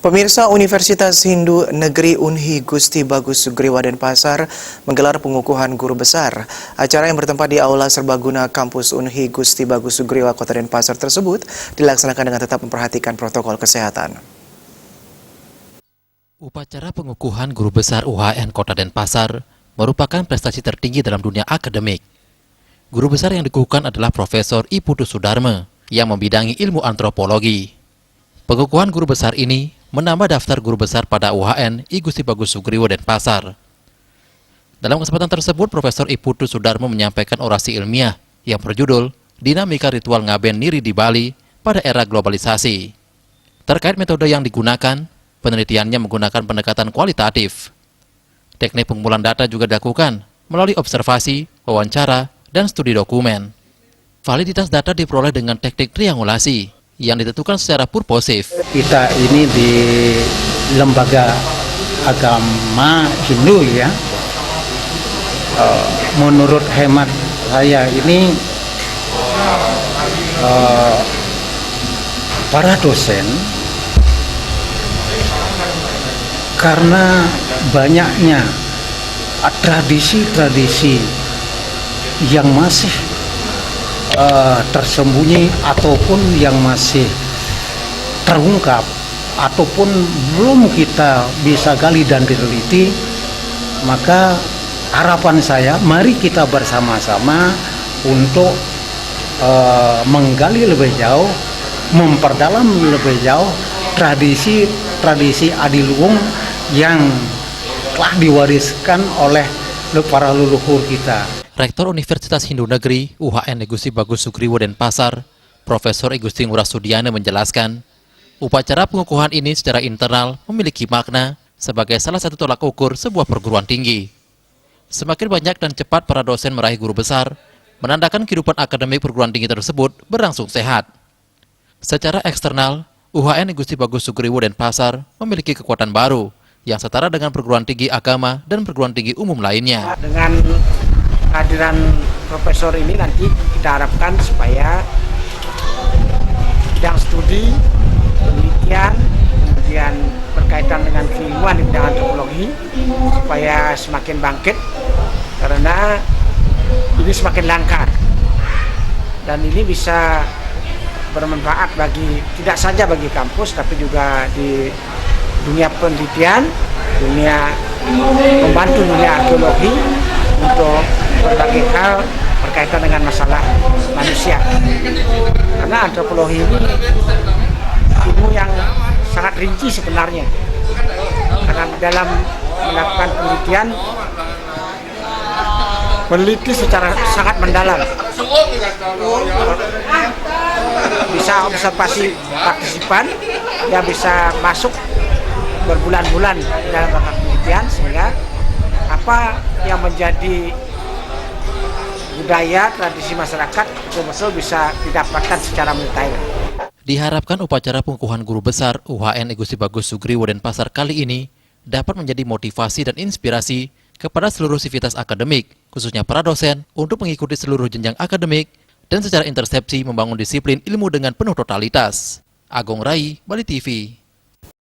Pemirsa, Universitas Hindu Negeri Unhi Gusti Bagus Sugriwa Denpasar menggelar pengukuhan guru besar. Acara yang bertempat di Aula Serbaguna Kampus Unhi Gusti Bagus Sugriwa Kota Denpasar tersebut dilaksanakan dengan tetap memperhatikan protokol kesehatan. Upacara pengukuhan guru besar UHN Kota Denpasar merupakan prestasi tertinggi dalam dunia akademik. Guru besar yang dikukuhkan adalah Profesor I Putu Sudarma yang membidangi ilmu antropologi. Pengukuhan guru besar ini menambah daftar guru besar pada UHN I Gusti Bagus Sugriwa Denpasar. Dalam kesempatan tersebut, Profesor I Putu Sudarma menyampaikan orasi ilmiah yang berjudul Dinamika Ritual Ngaben Niri di Bali pada Era Globalisasi. Terkait metode yang digunakan, penelitiannya menggunakan pendekatan kualitatif. Teknik pengumpulan data juga dilakukan melalui observasi, wawancara, dan studi dokumen. Validitas data diperoleh dengan teknik triangulasi yang ditentukan secara purposif. Kita ini di lembaga agama Hindu ya, menurut hemat saya ini para dosen karena banyaknya tradisi-tradisi yang masih tersembunyi ataupun yang masih terungkap ataupun belum kita bisa gali dan diteliti, maka harapan saya mari kita bersama-sama untuk menggali lebih jauh, memperdalam lebih jauh tradisi adiluhung yang telah diwariskan oleh para leluhur kita. Rektor Universitas Hindu Negeri UHN I Gusti Bagus Sugriwa Denpasar, Profesor I Gusti Ngurah Sudiana menjelaskan, upacara pengukuhan ini secara internal memiliki makna sebagai salah satu tolak ukur sebuah perguruan tinggi. Semakin banyak dan cepat para dosen meraih guru besar, menandakan kehidupan akademik perguruan tinggi tersebut berlangsung sehat. Secara eksternal, UHN I Gusti Bagus Sugriwa Denpasar memiliki kekuatan baru yang setara dengan perguruan tinggi agama dan perguruan tinggi umum lainnya. Dengan kehadiran profesor ini nanti kita harapkan supaya bidang studi, penelitian, kemudian berkaitan dengan keilmuan di bidang antropologi supaya semakin bangkit karena ini semakin langka dan ini bisa bermanfaat bagi tidak saja bagi kampus tapi juga di dunia penelitian, dunia membantu dunia arkeologi untuk berbagai hal berkaitan dengan masalah manusia. Karena antropologi ini ilmu yang sangat rinci sebenarnya. Karena dalam melakukan penelitian meneliti secara sangat mendalam. Bisa observasi partisipan, dia bisa masuk berbulan-bulan dalam rangka penelitian sehingga apa yang menjadi budaya, tradisi masyarakat betul-betul bisa didapatkan secara mutakhir. Diharapkan upacara pengukuhan guru besar UHN I Gusti Bagus Sugriwa Denpasar kali ini dapat menjadi motivasi dan inspirasi kepada seluruh sivitas akademik, khususnya para dosen, untuk mengikuti seluruh jenjang akademik dan secara intersepsi membangun disiplin ilmu dengan penuh totalitas. Agung Rai, Bali TV.